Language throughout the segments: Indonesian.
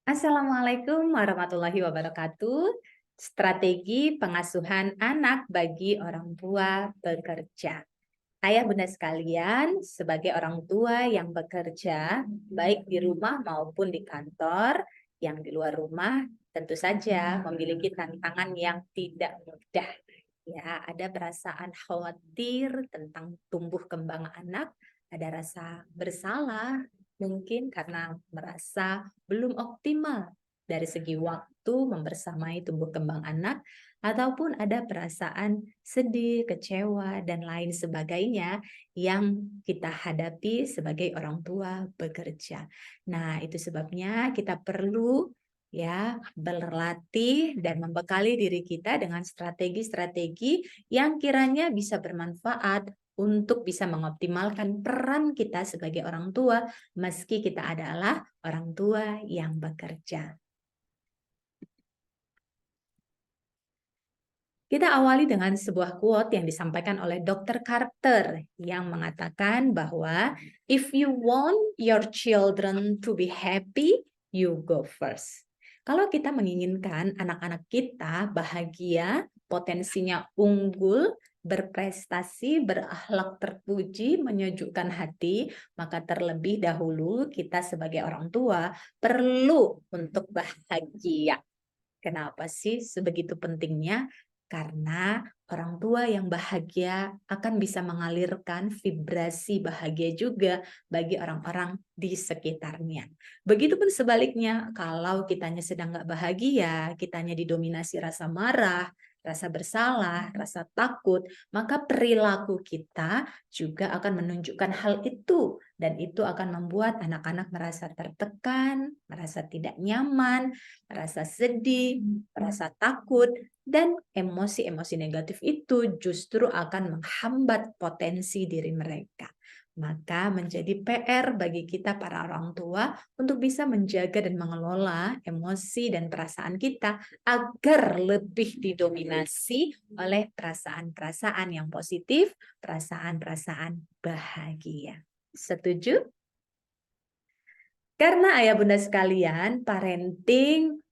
Assalamualaikum warahmatullahi wabarakatuh. Strategi pengasuhan anak bagi orang tua bekerja. Ayah bunda sekalian, sebagai orang tua yang bekerja, baik di rumah maupun di kantor, yang di luar rumah, tentu saja memiliki tantangan yang tidak mudah. Ya, ada perasaan khawatir tentang tumbuh kembang anak, ada rasa bersalah, mungkin karena merasa belum optimal dari segi waktu membersamai tumbuh kembang anak, ataupun ada perasaan sedih, kecewa, dan lain sebagainya yang kita hadapi sebagai orang tua bekerja. Nah, itu sebabnya kita perlu ya berlatih dan membekali diri kita dengan strategi-strategi yang kiranya bisa bermanfaat untuk bisa mengoptimalkan peran kita sebagai orang tua meski kita adalah orang tua yang bekerja. Kita awali dengan sebuah quote yang disampaikan oleh Dr. Carter yang mengatakan bahwa if you want your children to be happy, you go first. Kalau kita menginginkan anak-anak kita bahagia, potensinya unggul, berprestasi, berakhlak terpuji, menyejukkan hati, maka terlebih dahulu kita sebagai orang tua perlu untuk bahagia. Kenapa sih sebegitu pentingnya? Karena orang tua yang bahagia akan bisa mengalirkan vibrasi bahagia juga bagi orang-orang di sekitarnya. Begitupun sebaliknya, kalau kitanya sedang nggak bahagia, kitanya didominasi rasa marah, rasa bersalah, rasa takut, maka perilaku kita juga akan menunjukkan hal itu. Dan itu akan membuat anak-anak merasa tertekan, merasa tidak nyaman, merasa sedih, merasa takut, dan emosi-emosi negatif itu justru akan menghambat potensi diri mereka. Maka menjadi PR bagi kita para orang tua untuk bisa menjaga dan mengelola emosi dan perasaan kita agar lebih didominasi oleh perasaan-perasaan yang positif, perasaan-perasaan bahagia. Setuju? Karena ayah bunda sekalian, parenting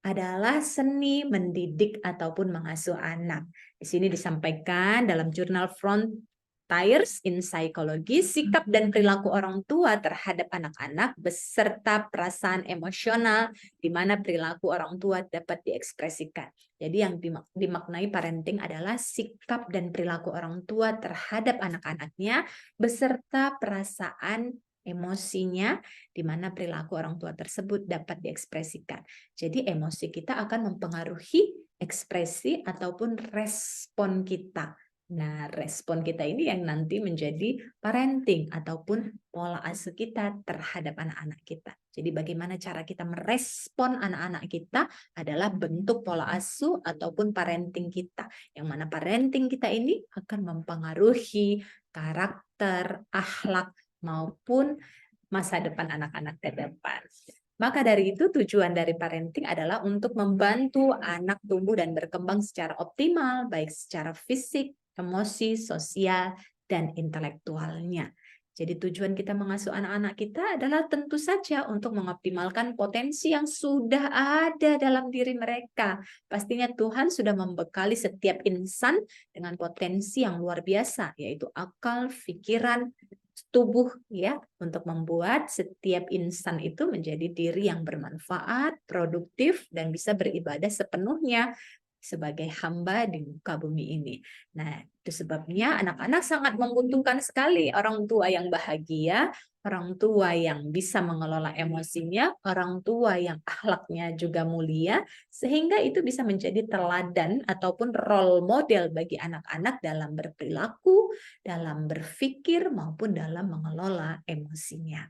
adalah seni mendidik ataupun mengasuh anak. Di sini disampaikan dalam jurnal Frontiers in Psychology, sikap dan perilaku orang tua terhadap anak-anak beserta perasaan emosional di mana perilaku orang tua dapat diekspresikan. Jadi yang dimaknai parenting adalah sikap dan perilaku orang tua terhadap anak-anaknya beserta perasaan emosinya di mana perilaku orang tua tersebut dapat diekspresikan. Jadi emosi kita akan mempengaruhi ekspresi ataupun respon kita. Nah, respon kita ini yang nanti menjadi parenting ataupun pola asuh kita terhadap anak-anak kita. Jadi bagaimana cara kita merespon anak-anak kita adalah bentuk pola asuh ataupun parenting kita. Yang mana parenting kita ini akan mempengaruhi karakter, akhlak, maupun masa depan anak-anak ke depan. Maka dari itu tujuan dari parenting adalah untuk membantu anak tumbuh dan berkembang secara optimal, baik secara fisik, emosi, sosial, dan intelektualnya. Jadi tujuan kita mengasuh anak-anak kita adalah tentu saja untuk mengoptimalkan potensi yang sudah ada dalam diri mereka. Pastinya Tuhan sudah membekali setiap insan dengan potensi yang luar biasa, yaitu akal, pikiran, tubuh ya, untuk membuat setiap insan itu menjadi diri yang bermanfaat, produktif, dan bisa beribadah sepenuhnya sebagai hamba di muka bumi ini. Nah, itu sebabnya anak-anak sangat membutuhkan sekali orang tua yang bahagia, orang tua yang bisa mengelola emosinya, orang tua yang akhlaknya juga mulia, sehingga itu bisa menjadi teladan ataupun role model bagi anak-anak dalam berperilaku, dalam berpikir, maupun dalam mengelola emosinya.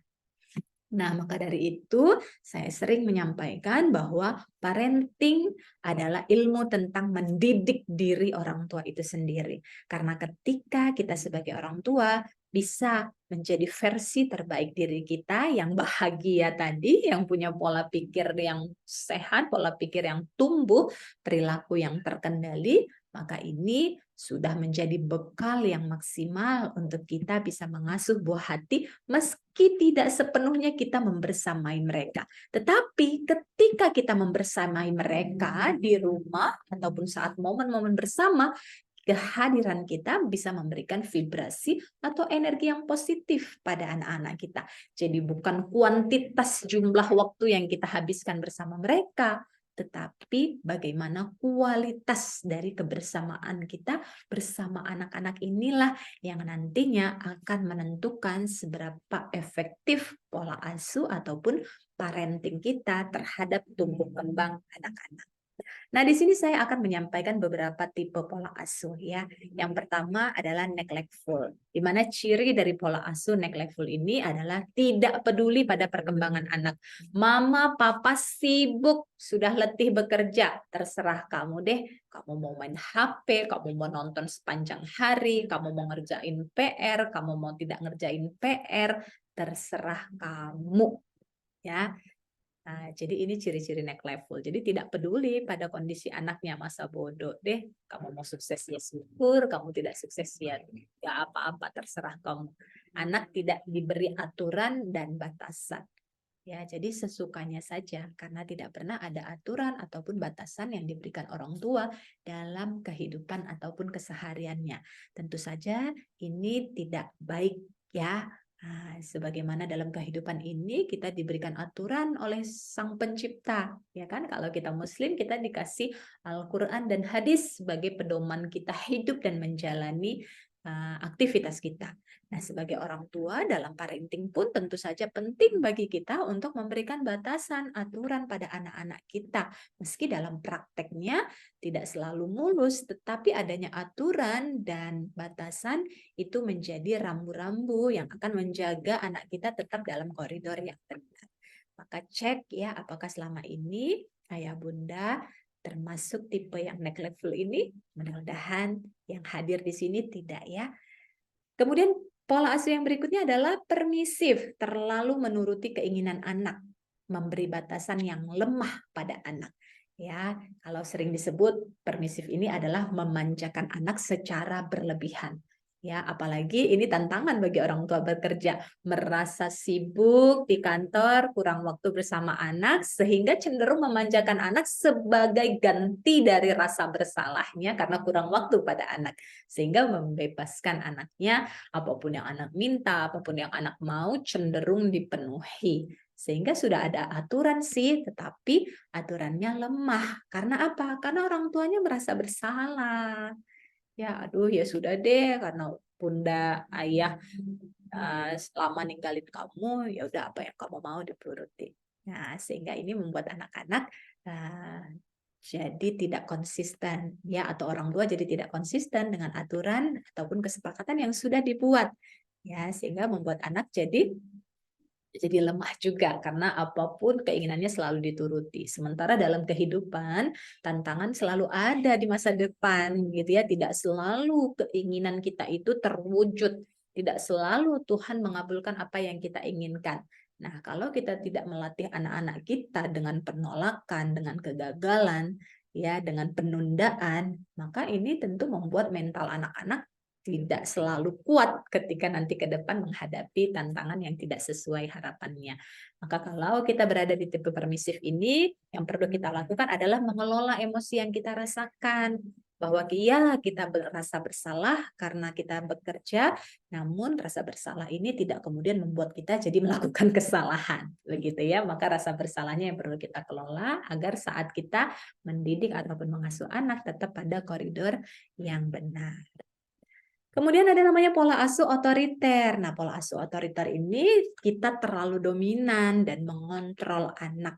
Nah, maka dari itu saya sering menyampaikan bahwa parenting adalah ilmu tentang mendidik diri orang tua itu sendiri. Karena ketika kita sebagai orang tua bisa menjadi versi terbaik diri kita yang bahagia tadi, yang punya pola pikir yang sehat, pola pikir yang tumbuh, perilaku yang terkendali, maka ini sudah menjadi bekal yang maksimal untuk kita bisa mengasuh buah hati meski tidak sepenuhnya kita membersamai mereka. Tetapi ketika kita membersamai mereka di rumah ataupun saat momen-momen bersama, kehadiran kita bisa memberikan vibrasi atau energi yang positif pada anak-anak kita. Jadi bukan kuantitas jumlah waktu yang kita habiskan bersama mereka, tetapi bagaimana kualitas dari kebersamaan kita bersama anak-anak inilah yang nantinya akan menentukan seberapa efektif pola asuh ataupun parenting kita terhadap tumbuh kembang anak-anak. Nah, di sini saya akan menyampaikan beberapa tipe pola asuh ya. Yang pertama adalah neglectful, di mana ciri dari pola asuh neglectful ini adalah tidak peduli pada perkembangan anak. Mama, papa sibuk, sudah letih bekerja, terserah kamu deh. Kamu mau main HP, kamu mau nonton sepanjang hari, kamu mau ngerjain PR, kamu mau tidak ngerjain PR, terserah kamu ya. Nah, jadi ini ciri-ciri next level. Jadi tidak peduli pada kondisi anaknya, masa bodoh deh. Kamu mau sukses ya syukur, kamu tidak sukses ya apa-apa, terserah kamu. Anak tidak diberi aturan dan batasan. Ya, jadi sesukanya saja karena tidak pernah ada aturan ataupun batasan yang diberikan orang tua dalam kehidupan ataupun kesehariannya. Tentu saja ini tidak baik ya. Nah, sebagaimana dalam kehidupan ini kita diberikan aturan oleh Sang Pencipta, ya kan? Kalau kita Muslim kita dikasih Al-Qur'an dan hadis sebagai pedoman kita hidup dan menjalani aktivitas kita. Nah, sebagai orang tua dalam parenting pun tentu saja penting bagi kita untuk memberikan batasan, aturan pada anak-anak kita. Meski dalam prakteknya tidak selalu mulus, tetapi adanya aturan dan batasan itu menjadi rambu-rambu yang akan menjaga anak kita tetap dalam koridor yang benar. Maka cek ya apakah selama ini ayah bunda termasuk tipe yang neglectful ini, mudah-mudahan yang hadir di sini tidak ya. Kemudian pola asuh yang berikutnya adalah permisif, terlalu menuruti keinginan anak, memberi batasan yang lemah pada anak. Ya, kalau sering disebut permisif ini adalah memanjakan anak secara berlebihan. Ya, apalagi ini tantangan bagi orang tua bekerja, merasa sibuk di kantor, kurang waktu bersama anak, sehingga cenderung memanjakan anak sebagai ganti dari rasa bersalahnya karena kurang waktu pada anak, sehingga membebaskan anaknya, apapun yang anak minta, apapun yang anak mau, cenderung dipenuhi. Sehingga sudah ada aturan sih, tetapi aturannya lemah. Karena apa? Karena orang tuanya merasa bersalah. Ya, aduh ya sudah deh, karena bunda, ayah selama ninggalin kamu, ya udah apa yang kamu mau dituruti. Nah, sehingga ini membuat anak-anak jadi tidak konsisten ya, atau orang tua jadi tidak konsisten dengan aturan ataupun kesepakatan yang sudah dibuat ya, sehingga membuat anak jadi lemah juga karena apapun keinginannya selalu dituruti. Sementara dalam kehidupan tantangan selalu ada di masa depan gitu ya, tidak selalu keinginan kita itu terwujud, tidak selalu Tuhan mengabulkan apa yang kita inginkan. Nah, kalau kita tidak melatih anak-anak kita dengan penolakan, dengan kegagalan, ya, dengan penundaan, maka ini tentu membuat mental anak-anak tidak selalu kuat ketika nanti ke depan menghadapi tantangan yang tidak sesuai harapannya. Maka kalau kita berada di tipe permisif ini, yang perlu kita lakukan adalah mengelola emosi yang kita rasakan. Bahwa iya kita merasa bersalah karena kita bekerja, namun rasa bersalah ini tidak kemudian membuat kita jadi melakukan kesalahan. Begitu ya, maka rasa bersalahnya yang perlu kita kelola agar saat kita mendidik ataupun mengasuh anak tetap pada koridor yang benar. Kemudian ada namanya pola asuh otoriter. Nah, pola asuh otoriter ini kita terlalu dominan dan mengontrol anak,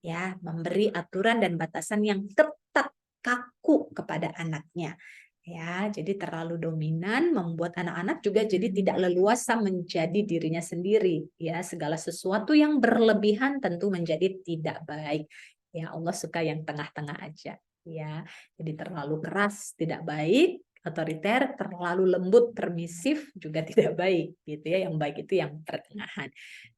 ya, memberi aturan dan batasan yang ketat, kaku kepada anaknya. Ya, jadi terlalu dominan membuat anak-anak juga jadi tidak leluasa menjadi dirinya sendiri. Ya, segala sesuatu yang berlebihan tentu menjadi tidak baik. Ya, Allah suka yang tengah-tengah aja. Ya, jadi terlalu keras tidak baik, otoriter, terlalu lembut, permisif juga tidak baik gitu ya. Yang baik itu yang pertengahan.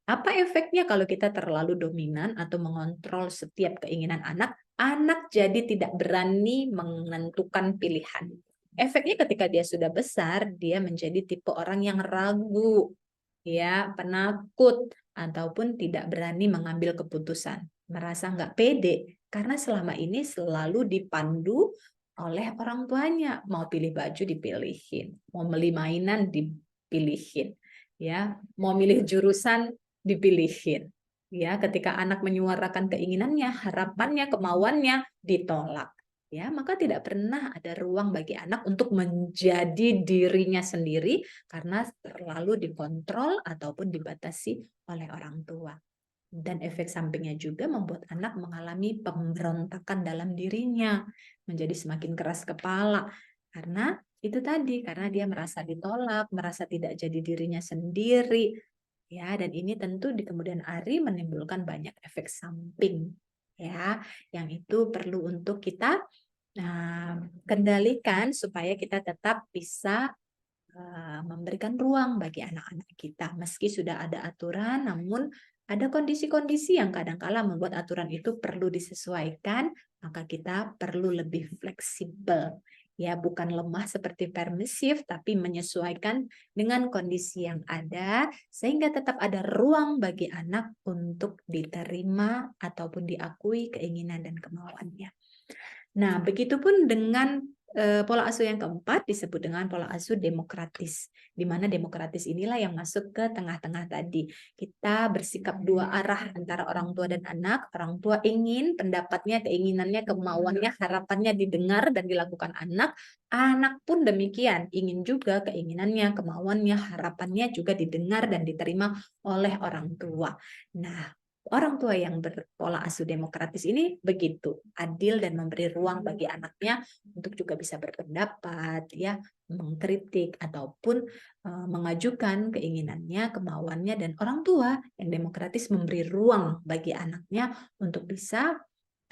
Apa efeknya kalau kita terlalu dominan atau mengontrol setiap keinginan anak? Anak jadi tidak berani menentukan pilihan. Efeknya ketika dia sudah besar, dia menjadi tipe orang yang ragu, ya, penakut, ataupun tidak berani mengambil keputusan. Merasa nggak pede, karena selama ini selalu dipandu oleh orang tuanya. Mau pilih baju dipilihin, mau beli mainan dipilihin, ya, mau milih jurusan dipilihin. Ya, ketika anak menyuarakan keinginannya, harapannya, kemauannya ditolak. Ya, maka tidak pernah ada ruang bagi anak untuk menjadi dirinya sendiri karena terlalu dikontrol ataupun dibatasi oleh orang tua. Dan efek sampingnya juga membuat anak mengalami pemberontakan dalam dirinya, menjadi semakin keras kepala. Karena itu tadi, karena dia merasa ditolak, merasa tidak jadi dirinya sendiri. Ya, dan ini tentu di kemudian hari menimbulkan banyak efek samping. Ya, yang itu perlu untuk kita kendalikan supaya kita tetap bisa memberikan ruang bagi anak-anak kita. Meski sudah ada aturan, namun ada kondisi-kondisi yang kadang-kala membuat aturan itu perlu disesuaikan, maka kita perlu lebih fleksibel. Ya, bukan lemah seperti permisif, tapi menyesuaikan dengan kondisi yang ada, sehingga tetap ada ruang bagi anak untuk diterima ataupun diakui keinginan dan kemauannya. Nah, begitupun dengan pola asuh yang keempat disebut dengan pola asuh demokratis, di mana demokratis inilah yang masuk ke tengah-tengah tadi. Kita bersikap dua arah antara orang tua dan anak. Orang tua ingin pendapatnya, keinginannya, kemauannya, harapannya didengar dan dilakukan anak. Anak pun demikian, ingin juga keinginannya, kemauannya, harapannya juga didengar dan diterima oleh orang tua. Nah, orang tua yang berpola asuh demokratis ini begitu adil dan memberi ruang bagi anaknya untuk juga bisa berpendapat, ya, mengkritik ataupun mengajukan keinginannya, kemauannya, dan orang tua yang demokratis memberi ruang bagi anaknya untuk bisa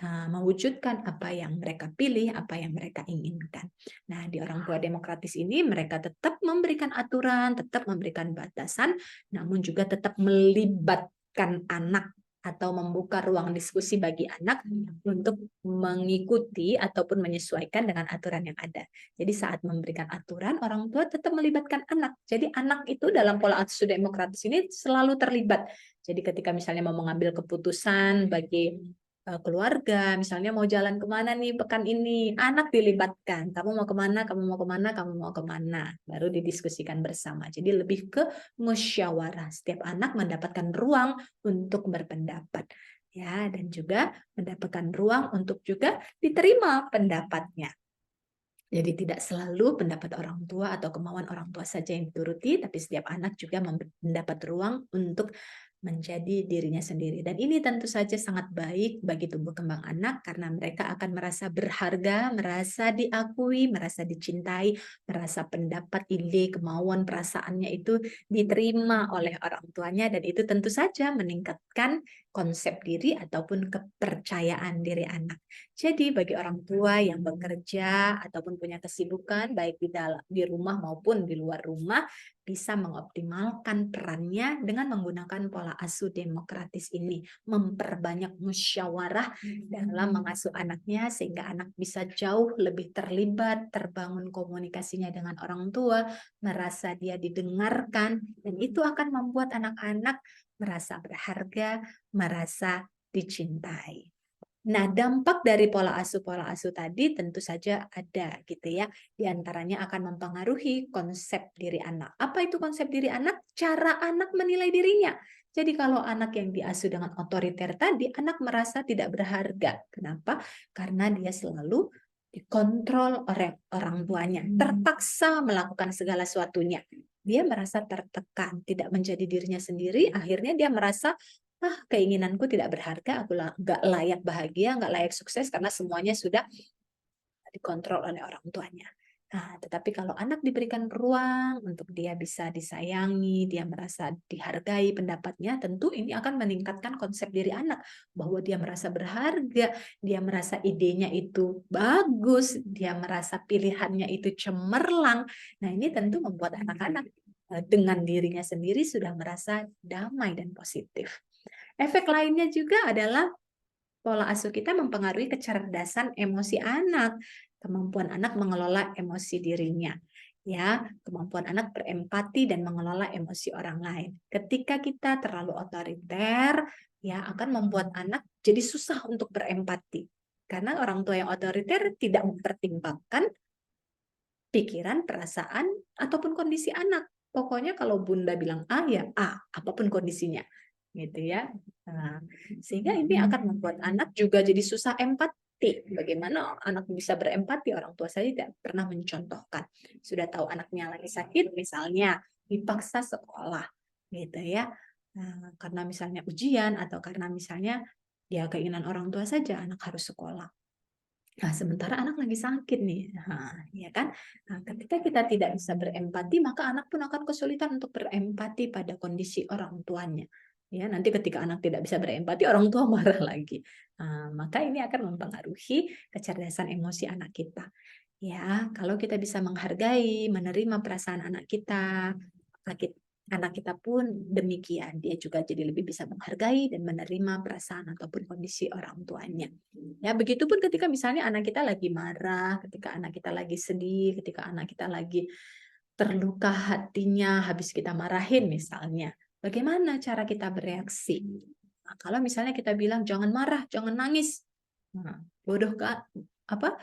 mewujudkan apa yang mereka pilih, apa yang mereka inginkan. Nah, di orang tua demokratis ini mereka tetap memberikan aturan, tetap memberikan batasan, namun juga tetap melibatkan anak atau membuka ruang diskusi bagi anak untuk mengikuti ataupun menyesuaikan dengan aturan yang ada. Jadi saat memberikan aturan, orang tua tetap melibatkan anak. Jadi anak itu dalam pola asuh demokratis ini selalu terlibat. Jadi ketika misalnya mau mengambil keputusan bagi keluarga, misalnya mau jalan kemana nih pekan ini, anak dilibatkan. Kamu mau kemana, kamu mau kemana, kamu mau kemana. Baru didiskusikan bersama. Jadi lebih ke musyawarah. Setiap anak mendapatkan ruang untuk berpendapat. Ya, dan juga mendapatkan ruang untuk juga diterima pendapatnya. Jadi tidak selalu pendapat orang tua atau kemauan orang tua saja yang dituruti, tapi setiap anak juga mendapat ruang untuk menjadi dirinya sendiri. Dan ini tentu saja sangat baik bagi tumbuh kembang anak karena mereka akan merasa berharga, merasa diakui, merasa dicintai, merasa pendapat, ide, kemauan, perasaannya itu diterima oleh orang tuanya dan itu tentu saja meningkatkan konsep diri ataupun kepercayaan diri anak. Jadi bagi orang tua yang bekerja ataupun punya kesibukan baik di rumah maupun di luar rumah bisa mengoptimalkan perannya dengan menggunakan pola asuh demokratis ini, memperbanyak musyawarah dalam mengasuh anaknya sehingga anak bisa jauh lebih terlibat, terbangun komunikasinya dengan orang tua, merasa dia didengarkan dan itu akan membuat anak-anak merasa berharga, merasa dicintai. Nah, dampak dari pola asuh tadi tentu saja ada gitu ya. Di antaranya akan mempengaruhi konsep diri anak. Apa itu konsep diri anak? Cara anak menilai dirinya. Jadi kalau anak yang diasuh dengan otoriter tadi, anak merasa tidak berharga. Kenapa? Karena dia selalu dikontrol oleh orang tuanya, terpaksa melakukan segala sesuatunya. Dia merasa tertekan, tidak menjadi dirinya sendiri, akhirnya dia merasa keinginanku tidak berharga, aku nggak layak bahagia, nggak layak sukses karena semuanya sudah dikontrol oleh orang tuanya. Nah, tetapi kalau anak diberikan ruang untuk dia bisa disayangi, dia merasa dihargai pendapatnya, tentu ini akan meningkatkan konsep diri anak bahwa dia merasa berharga, dia merasa idenya itu bagus, dia merasa pilihannya itu cemerlang. Nah, ini tentu membuat anak-anak dengan dirinya sendiri sudah merasa damai dan positif. Efek lainnya juga adalah pola asuh kita mempengaruhi kecerdasan emosi anak, kemampuan anak mengelola emosi dirinya, ya, kemampuan anak berempati dan mengelola emosi orang lain. Ketika kita terlalu otoriter, ya akan membuat anak jadi susah untuk berempati. Karena orang tua yang otoriter tidak mempertimbangkan pikiran, perasaan, ataupun kondisi anak. Pokoknya kalau bunda bilang A, ya A, apapun kondisinya. Gitu ya. Nah, sehingga ini akan membuat anak juga jadi susah empati. Bagaimana anak bisa berempati? Orang tua saya tidak pernah mencontohkan. Sudah tahu anaknya lagi sakit, misalnya dipaksa sekolah. Gitu ya. Nah, karena misalnya ujian atau karena misalnya ya keinginan orang tua saja anak harus sekolah. Nah, sementara anak lagi sakit nih, ya kan? Nah, ketika kita tidak bisa berempati, maka anak pun akan kesulitan untuk berempati pada kondisi orang tuanya. Ya, nanti ketika anak tidak bisa berempati, orang tua marah lagi. Nah, maka ini akan mempengaruhi kecerdasan emosi anak kita. Ya, kalau kita bisa menghargai, menerima perasaan anak kita, anak kita pun demikian. Dia juga jadi lebih bisa menghargai dan menerima perasaan ataupun kondisi orang tuanya. Ya, begitupun ketika misalnya anak kita lagi marah, ketika anak kita lagi sedih, ketika anak kita lagi terluka hatinya habis kita marahin misalnya. Bagaimana cara kita bereaksi? Nah, kalau misalnya kita bilang jangan marah, jangan nangis. Nah, bodoh Kak, apa?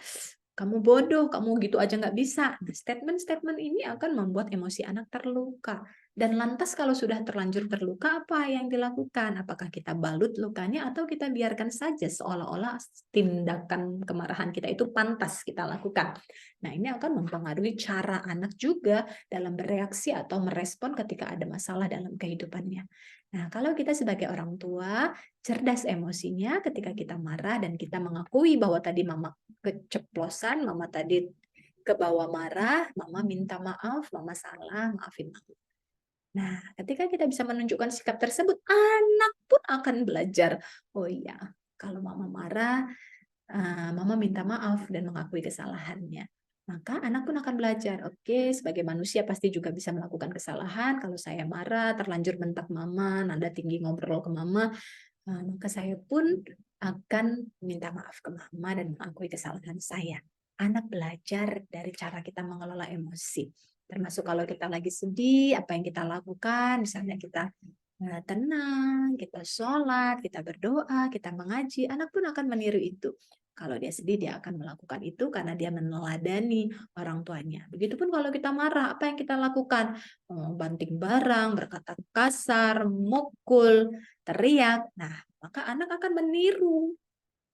Kamu bodoh, kamu gitu aja nggak bisa. Nah, statement-statement ini akan membuat emosi anak terluka. Dan lantas kalau sudah terlanjur terluka, apa yang dilakukan? Apakah kita balut lukanya atau kita biarkan saja seolah-olah tindakan kemarahan kita itu pantas kita lakukan? Nah, ini akan mempengaruhi cara anak juga dalam bereaksi atau merespon ketika ada masalah dalam kehidupannya. Nah, kalau kita sebagai orang tua, cerdas emosinya ketika kita marah dan kita mengakui bahwa tadi mama keceplosan, mama tadi ke bawah marah, mama minta maaf, mama salah, maafin mama. Nah, ketika kita bisa menunjukkan sikap tersebut, anak pun akan belajar. Oh iya, kalau mama marah, mama minta maaf dan mengakui kesalahannya. Maka anak pun akan belajar, oke, sebagai manusia pasti juga bisa melakukan kesalahan. Kalau saya marah, terlanjur bentak mama, nada tinggi ngobrol ke mama, maka saya pun akan minta maaf ke mama dan mengakui kesalahan saya. Anak belajar dari cara kita mengelola emosi. Termasuk kalau kita lagi sedih, apa yang kita lakukan, misalnya kita tenang, kita sholat, kita berdoa, kita mengaji, anak pun akan meniru itu. Kalau dia sedih, dia akan melakukan itu karena dia meneladani orang tuanya. Begitupun kalau kita marah, apa yang kita lakukan? Banting barang, berkata kasar, mukul, teriak. Nah, maka anak akan meniru.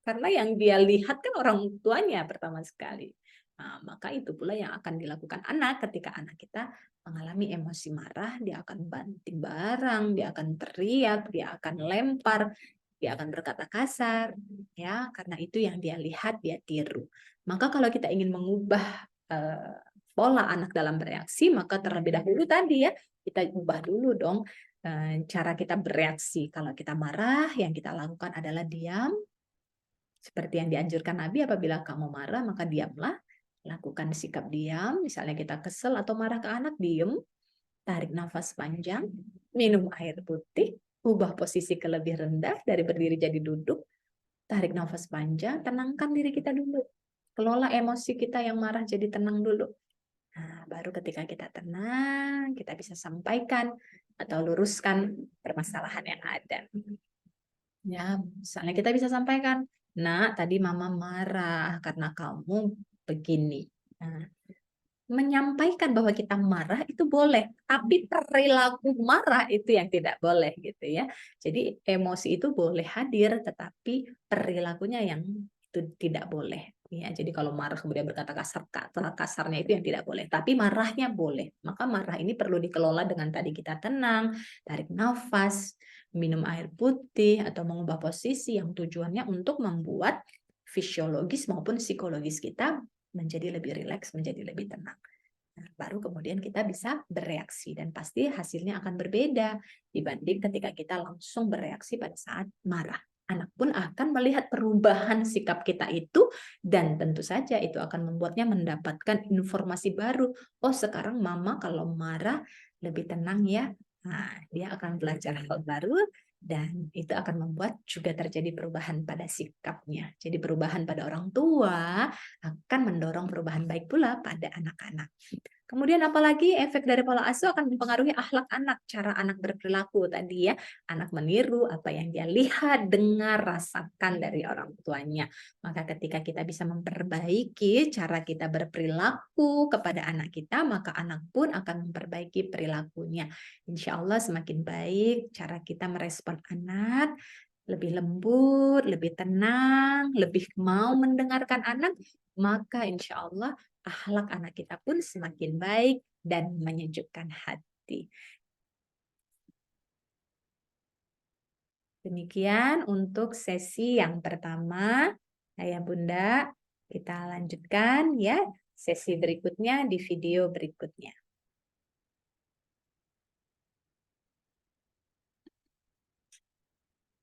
Karena yang dia lihat kan orang tuanya pertama sekali. Nah, maka itu pula yang akan dilakukan anak ketika anak kita mengalami emosi marah, dia akan banting barang, dia akan teriak, dia akan lempar, dia akan berkata kasar, ya, karena itu yang dia lihat, dia tiru. Maka kalau kita ingin mengubah pola anak dalam bereaksi, maka terlebih dahulu tadi ya, kita ubah dulu dong cara kita bereaksi. Kalau kita marah, yang kita lakukan adalah diam, seperti yang dianjurkan Nabi, apabila kamu marah, maka diamlah. Lakukan sikap diam, misalnya kita kesel atau marah ke anak, diam, tarik nafas panjang, minum air putih, ubah posisi ke lebih rendah, dari berdiri jadi duduk, tarik nafas panjang, tenangkan diri kita dulu. Kelola emosi kita yang marah jadi tenang dulu. Nah, baru ketika kita tenang, kita bisa sampaikan atau luruskan permasalahan yang ada. Ya, misalnya kita bisa sampaikan, "Nak, tadi mama marah karena kamu begini." Nah, menyampaikan bahwa kita marah itu boleh, tapi perilaku marah itu yang tidak boleh gitu ya. Jadi emosi itu boleh hadir, tetapi perilakunya yang itu tidak boleh. Ya, jadi kalau marah kemudian berkata kasar, kata kasarnya itu yang tidak boleh, tapi marahnya boleh. Maka marah ini perlu dikelola dengan tadi kita tenang, tarik nafas, minum air putih, atau mengubah posisi yang tujuannya untuk membuat fisiologis maupun psikologis kita menjadi lebih rileks, menjadi lebih tenang. Nah, baru kemudian kita bisa bereaksi dan pasti hasilnya akan berbeda dibanding ketika kita langsung bereaksi pada saat marah. Anak pun akan melihat perubahan sikap kita itu dan tentu saja itu akan membuatnya mendapatkan informasi baru. Oh, sekarang mama kalau marah lebih tenang ya. Nah, dia akan belajar hal baru dan itu akan membuat juga terjadi perubahan pada sikapnya. Jadi perubahan pada orang tua akan mendorong perubahan baik pula pada anak-anak. Kemudian apalagi efek dari pola asuh akan mempengaruhi akhlak anak, cara anak berperilaku tadi ya. Anak meniru apa yang dia lihat, dengar, rasakan dari orang tuanya. Maka ketika kita bisa memperbaiki cara kita berperilaku kepada anak kita, maka anak pun akan memperbaiki perilakunya. Insya Allah semakin baik cara kita merespon anak, lebih lembut, lebih tenang, lebih mau mendengarkan anak, maka insya Allah akhlak anak kita pun semakin baik dan menyejukkan hati. Demikian untuk sesi yang pertama. Ayah Bunda, kita lanjutkan ya sesi berikutnya di video berikutnya.